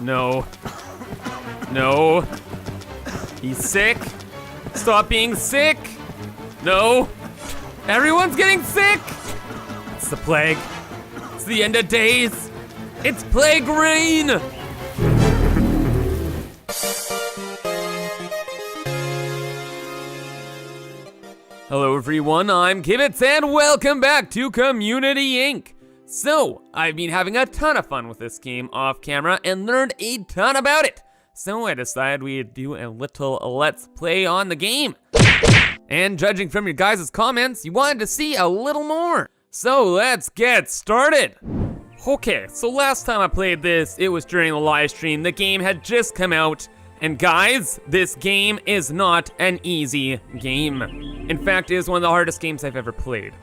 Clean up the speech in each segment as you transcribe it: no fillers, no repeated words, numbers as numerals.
No. No. He's sick. Stop being sick. No. Everyone's getting sick. It's the plague. It's the end of days. It's plague rain. Hello everyone, I'm Kibitz and welcome back to Community Inc. So, I've been having a ton of fun with this game off camera and learned a ton about it. So I decided we'd do a little let's play on the game. And judging from your guys' comments, you wanted to see a little more. So let's get started. Okay, so last time I played this, it was during the live stream. The game had just come out. And guys, this game is not an easy game. In fact, it is one of the hardest games I've ever played.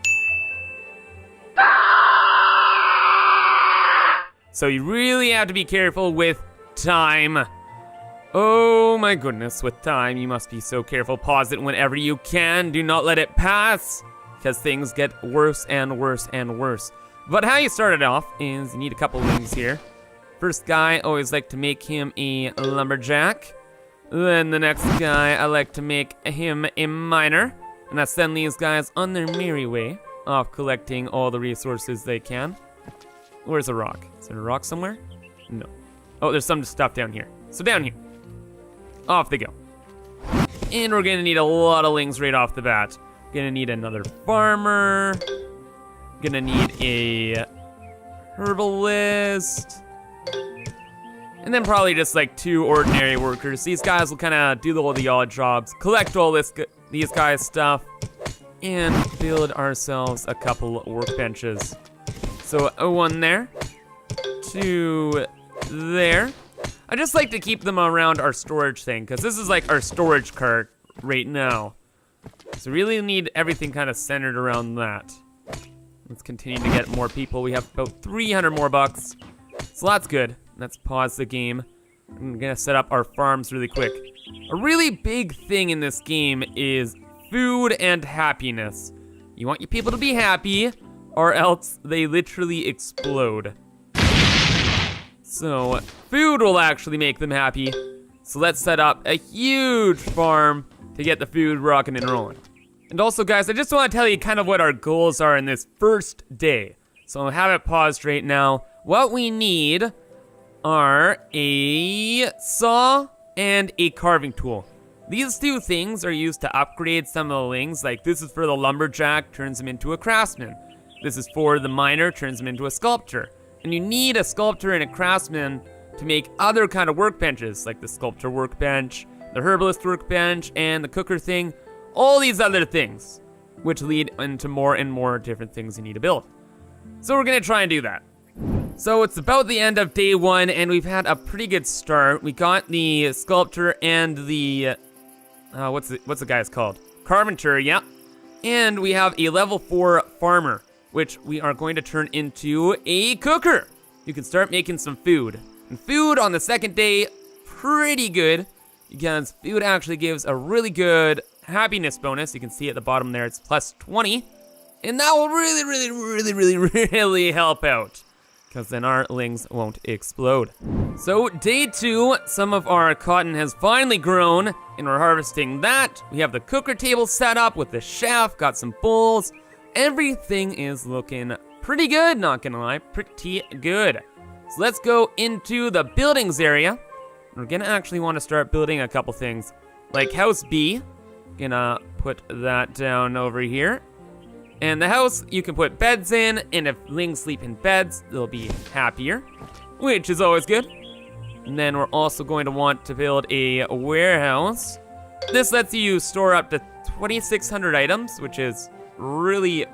So you really have to be careful with time. Oh my goodness, with time, you must be so careful. Pause it whenever you can. Do not let it pass, because things get worse and worse and worse. But how you start it off is you need a couple Lings here. First guy, always like to make him a lumberjack. Then the next guy, I like to make him a miner. And I send these guys on their merry way, off collecting all the resources they can. Where's a rock? Is there a rock somewhere? No. Oh, there's some stuff down here. So down here. Off they go. And we're gonna need a lot of Lings right off the bat. Gonna need another farmer. Gonna need a herbalist. And then probably just like 2 ordinary workers. These guys will kind of do all the odd jobs, collect all these guys' stuff, and build ourselves a couple workbenches. So 1 there, 2 there. I just like to keep them around our storage thing, because this is like our storage cart right now. So really need everything kind of centered around that. Let's continue to get more people. We have about 300 more bucks, so that's good. Let's pause the game. I'm gonna set up our farms really quick. A really big thing in this game is food and happiness. You want your people to be happy, or else they literally explode. So, food will actually make them happy. So let's set up a huge farm to get the food rocking and rolling. And also guys, I just wanna tell you kind of what our goals are in this first day. So I'll have it paused right now. What we need are a saw and a carving tool. These 2 things are used to upgrade some of the Lings. Like this is for the lumberjack, turns him into a craftsman. This is for the miner, turns him into a sculptor. And you need a sculptor and a craftsman to make other kind of workbenches, like the sculptor workbench, the herbalist workbench, and the cooker thing. All these other things, which lead into more and more different things you need to build. So we're gonna try and do that. So it's about the end of day 1, and we've had a pretty good start. We got the sculptor and the, what's the guy's called? Carpenter, yeah. And we have a level 4 farmer, which we are going to turn into a cooker. You can start making some food. And food on the second day, pretty good, because food actually gives a really good happiness bonus. You can see at the bottom there, it's plus 20. And that will really help out, because then our Lings won't explode. So day 2, some of our cotton has finally grown, and we're harvesting that. We have the cooker table set up with the chef, got some bowls. Everything is looking pretty good, not gonna lie, pretty good. So let's go into the buildings area. We're gonna actually want to start building a couple things, like house B. Gonna put that down over here. And the house, you can put beds in, and if Lings sleep in beds, they'll be happier, which is always good. And then we're also going to want to build a warehouse. This lets you store up to 2,600 items, which is really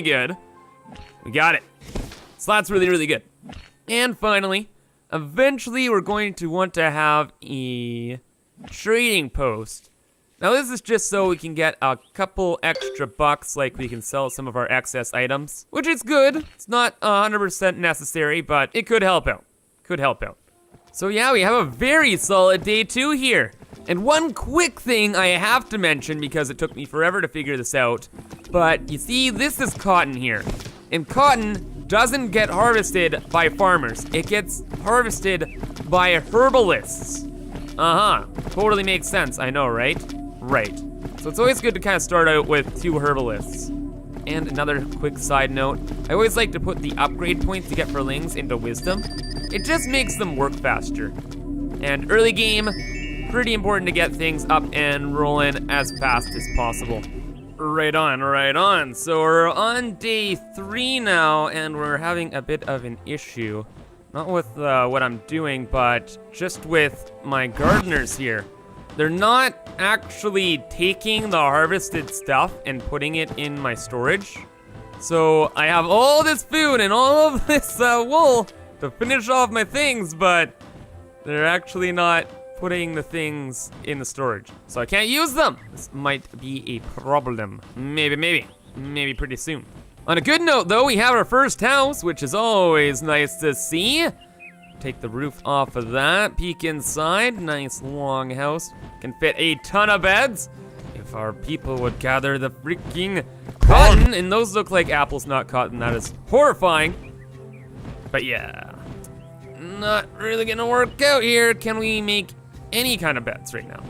good. We got it. So that's really good. And finally, eventually we're going to want to have a trading post. Now this is just so we can get a couple extra bucks, like we can sell some of our excess items, which is good. It's not 100% necessary, but it could help out. So yeah, we have a very solid day 2 here. And one quick thing I have to mention, because it took me forever to figure this out, but you see, this is cotton here. And cotton doesn't get harvested by farmers. It gets harvested by herbalists. Totally makes sense, I know, right? Right. So it's always good to kind of start out with 2 herbalists. And another quick side note, I always like to put the upgrade points you get for Lings into wisdom. It just makes them work faster. And early game, pretty important to get things up and rolling as fast as possible. Right on, right on. So we're on day 3 now, and we're having a bit of an issue. Not with what I'm doing, but just with my gardeners here. They're not actually taking the harvested stuff and putting it in my storage. So I have all this food and all of this wool to finish off my things, but they're actually not putting the things in the storage. So I can't use them. This might be a problem. Maybe pretty soon. On a good note though, we have our first house, which is always nice to see. Take the roof off of that, peek inside. Nice long house. Can fit a ton of beds. If our people would gather the freaking cotton, and those look like apples, not cotton. That is horrifying. But yeah, not really gonna work out here. Can we make any kind of beds right now?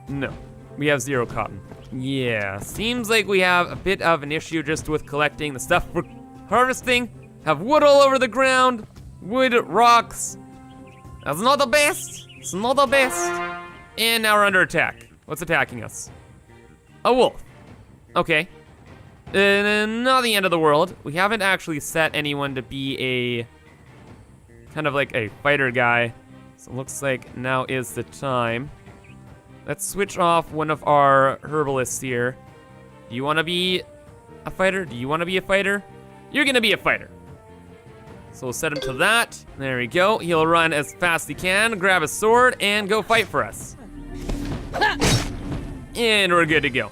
No, we have 0 cotton. Yeah, seems like we have a bit of an issue just with collecting the stuff we're harvesting. Have wood all over the ground. Wood, rocks. That's not the best. It's not the best. And now we're under attack. What's attacking us? A wolf. Okay. Not the end of the world. We haven't actually set anyone to be a kind of like a fighter guy. So it looks like now is the time. Let's switch off one of our herbalists here. Do you want to be a fighter? Do you want to be a fighter? You're gonna be a fighter. So we'll set him to that. There we go. He'll run as fast as he can, grab a sword, and go fight for us. And we're good to go.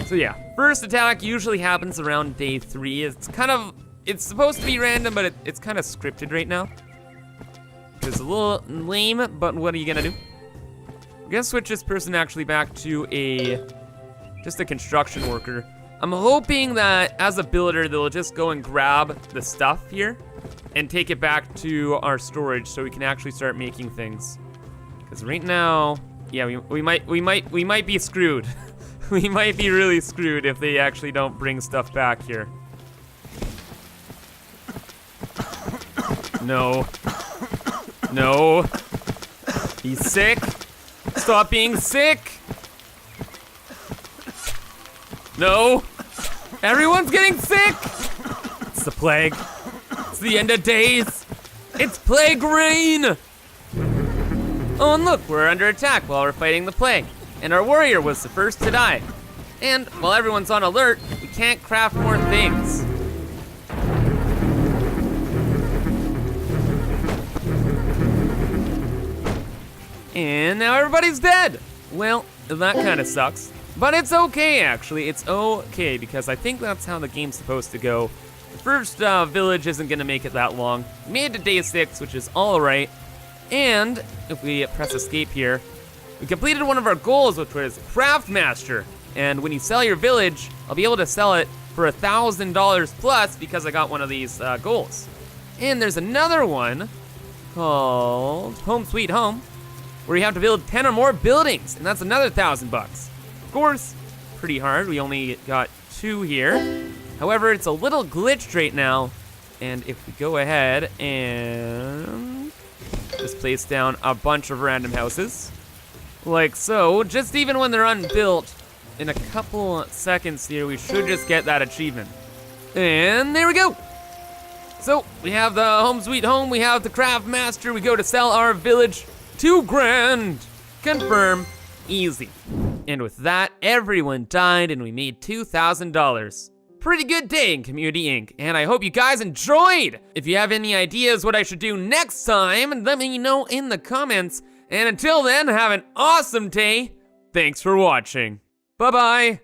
So yeah, first attack usually happens around day 3. It's supposed to be random, but it's kind of scripted right now. It's a little lame, but what are you gonna do? We're gonna switch this person actually back to just a construction worker. I'm hoping that as a builder, they'll just go and grab the stuff here and take it back to our storage so we can actually start making things. Because right now, yeah, we might be screwed. We might be really screwed if they actually don't bring stuff back here. No. No. He's sick. Stop being sick. No. Everyone's getting sick. It's the plague. It's the end of days. It's plague rain. Oh, and look, we're under attack while we're fighting the plague. And our warrior was the first to die. And while everyone's on alert, we can't craft more things. And now everybody's dead. Well, that kind of sucks. But it's okay, actually. It's okay, because I think that's how the game's supposed to go. The first village isn't gonna make it that long. We made it to day 6, which is all right. And if we press escape here, we completed one of our goals, which was Craft Master. And when you sell your village, I'll be able to sell it for $1,000 plus because I got one of these goals. And there's another one called Home Sweet Home, where you have to build 10 or more buildings, and that's another $1,000. Of course, pretty hard. We only got 2 here. However, it's a little glitched right now. And if we go ahead and just place down a bunch of random houses, like so, just even when they're unbuilt, in a couple seconds here, we should just get that achievement. And there we go. So we have the Home Sweet Home, we have the Craft Master, we go to sell our village, $2 grand. Confirm, easy. And with that, everyone died and we made $2,000. Pretty good day in Community Inc. And I hope you guys enjoyed. If you have any ideas what I should do next time, let me know in the comments. And until then, have an awesome day. Thanks for watching. Bye-bye.